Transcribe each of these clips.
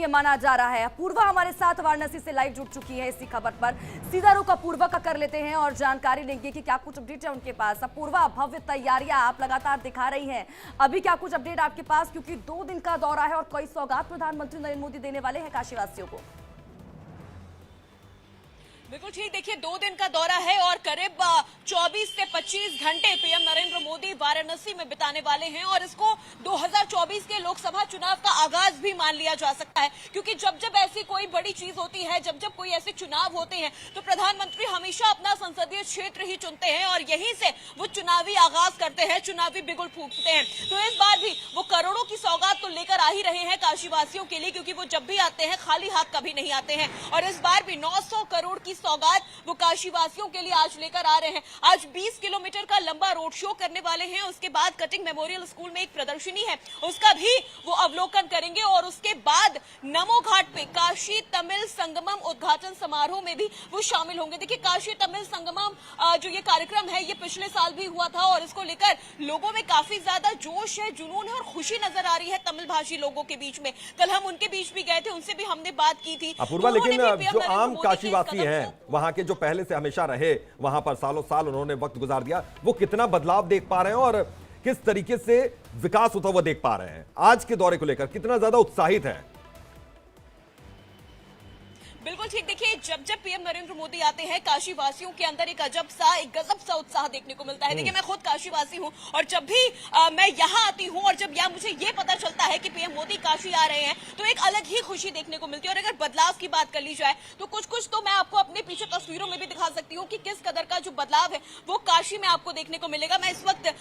ये माना जा रहा है। अपूर्वा हमारे साथ वाराणसी से लाइव जुड़ चुकी है इसी खबर पर। सीधा रुख अपूर्वा का कर लेते हैं और जानकारी लेंगे कि क्या कुछ अपडेट है उनके पास। अपूर्वा, भव्य तैयारियां आप लगातार दिखा रही हैं, अभी क्या कुछ अपडेट आपके पास, क्योंकि 2 दिन का दौरा है और कई सौगात प्रधानमंत्री नरेंद्र मोदी देने वाले हैं काशीवासियों को। बिल्कुल ठीक, देखिए 2 दिन का दौरा है और करीब 24 से 25 घंटे पीएम नरेंद्र मोदी वाराणसी में बिताने वाले हैं और इसको 2024 के लोकसभा चुनाव का आगाज भी मान लिया जा सकता है, क्योंकि जब जब ऐसी कोई बड़ी चीज होती है, जब जब कोई ऐसे चुनाव होते हैं तो प्रधानमंत्री हमेशा अपना संसदीय क्षेत्र ही चुनते हैं और यहीं से वो चुनावी आगाज करते हैं, चुनावी बिगुल फूंकते हैं। तो इस बार भी वो करोड़ों की सौगात तो लेकर आ ही रहे हैं काशीवासियों के लिए, क्योंकि वो जब भी आते हैं खाली हाथ कभी नहीं आते हैं और इस बार भी 900 करोड़ की सौगात वो काशीवासियों के लिए आज लेकर आ रहे हैं। आज 20 किलोमीटर का लंबा रोड शो करने वाले हैं, उसके बाद कटिंग मेमोरियल स्कूल में एक प्रदर्शनी है उसका भी वो अवलोकन करेंगे और उसके बाद नमो घाट पे काशी तमिल संगमम उद्घाटन समारोह में भी वो शामिल होंगे। देखिए काशी तमिल संगमम जो ये कार्यक्रम है ये पिछले साल भी हुआ था और इसको लेकर लोगों में काफी ज्यादा जोश है, जुनून है और खुशी नजर आ रही है तमिल भाषी लोगों के बीच में। कल हम उनके बीच भी गए थे, उनसे भी हमने बात की थी। अपूर्वा, लेकिन जो आम काशीवासी हैं, वहां के जो पहले से हमेशा रहे, वहां पर सालों साल उन्होंने वक्त गुजार दिया, वो कितना बदलाव देख पा रहे हैं और किस तरीके से विकास होता हुआ देख पा रहे हैं? आज के दौरे को लेकर कितना ज्यादा उत्साहित है? बिल्कुल ठीक, देखिए जब जब पीएम नरेंद्र मोदी आते हैं काशीवासियों के अंदर एक गजब सा उत्साह देखने को मिलता है। देखिए मैं खुद काशीवासी हूं और जब भी मैं यहाँ आती हूं और जब यहाँ मुझे ये पता चलता है कि पीएम मोदी काशी आ रहे हैं तो एक अलग ही खुशी देखने को मिलती है। और अगर बदलाव की बात कर ली जाए तो कुछ तो मैं आपको अपने पीछे तस्वीरों में भी दिखा सकती हूँ कि किस कदर का जो बदलाव है वो काशी में आपको देखने को मिलेगा। मैं इस वक्त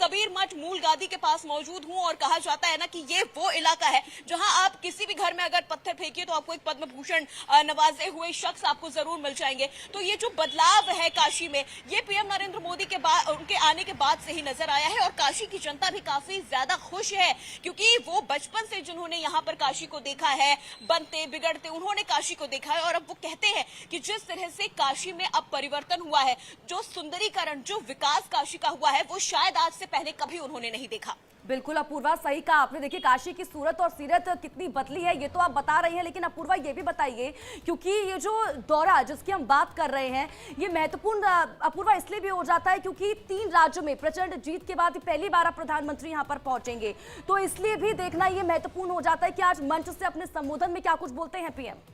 कबीर मठ मूल गादी के पास मौजूद हूँ और कहा जाता है ना कि ये वो इलाका है जहाँ आप किसी भी घर में अगर पत्थर फेंकिए तो आपको एक पद्म भूषण नवाजे हुए शख्स आपको जरूर मिल जाएंगे। तो ये जो बदलाव है काशी में, ये पीएम नरेंद्र मोदी के बाद, उनके आने के बाद से ही नजर आया है और काशी की जनता भी काफी ज्यादा खुश है, क्योंकि वो बचपन से जिन्होंने यहाँ पर काशी को देखा है, बनते बिगड़ते उन्होंने काशी को देखा है और अब वो कहते हैं कि जिस तरह से काशी में अब परिवर्तन हुआ है, जो सुंदरीकरण, जो विकास काशी का हुआ है, वो शायद आज से पहले कभी उन्होंने नहीं देखा। बिल्कुल अपूर्वा, सही कहा आपने। देखिए काशी की सूरत और सीरत कितनी बदली है ये तो आप बता रही हैं, लेकिन अपूर्वा ये भी बताइए, क्योंकि ये जो दौरा जिसकी हम बात कर रहे हैं ये महत्वपूर्ण अपूर्वा इसलिए भी हो जाता है क्योंकि 3 राज्यों में प्रचंड जीत के बाद पहली बार प्रधानमंत्री यहाँ पर पहुंचेंगे, तो इसलिए भी देखना ये महत्वपूर्ण हो जाता है कि आज मंच से अपने संबोधन में क्या कुछ बोलते हैं पीएम।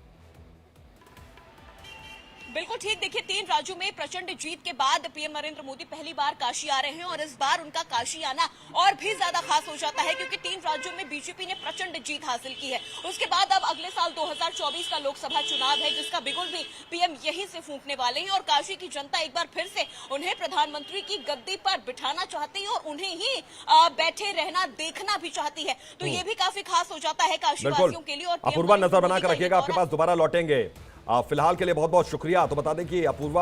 बिल्कुल ठीक, देखिए 3 राज्यों में प्रचंड जीत के बाद पीएम नरेंद्र मोदी पहली बार काशी आ रहे हैं और इस बार उनका काशी आना और भी ज्यादा खास हो जाता है क्योंकि 3 राज्यों में बीजेपी ने प्रचंड जीत हासिल की है। उसके बाद अब अगले साल 2024 का लोकसभा चुनाव है जिसका बिगुल भी पीएम यहीं से फूंकने वाले हैं और काशी की जनता एक बार फिर से उन्हें प्रधानमंत्री की गद्दी पर बिठाना चाहती है और उन्हें ही बैठे रहना देखना भी चाहती है। तो ये भी काफी खास हो जाता है काशीवासियों के लिए। और अपूर्वा, नजर बनाकर रखिएगा, आपके पास दोबारा लौटेंगे। फिलहाल के लिए बहुत बहुत शुक्रिया। तो बता दें कि अपूर्वा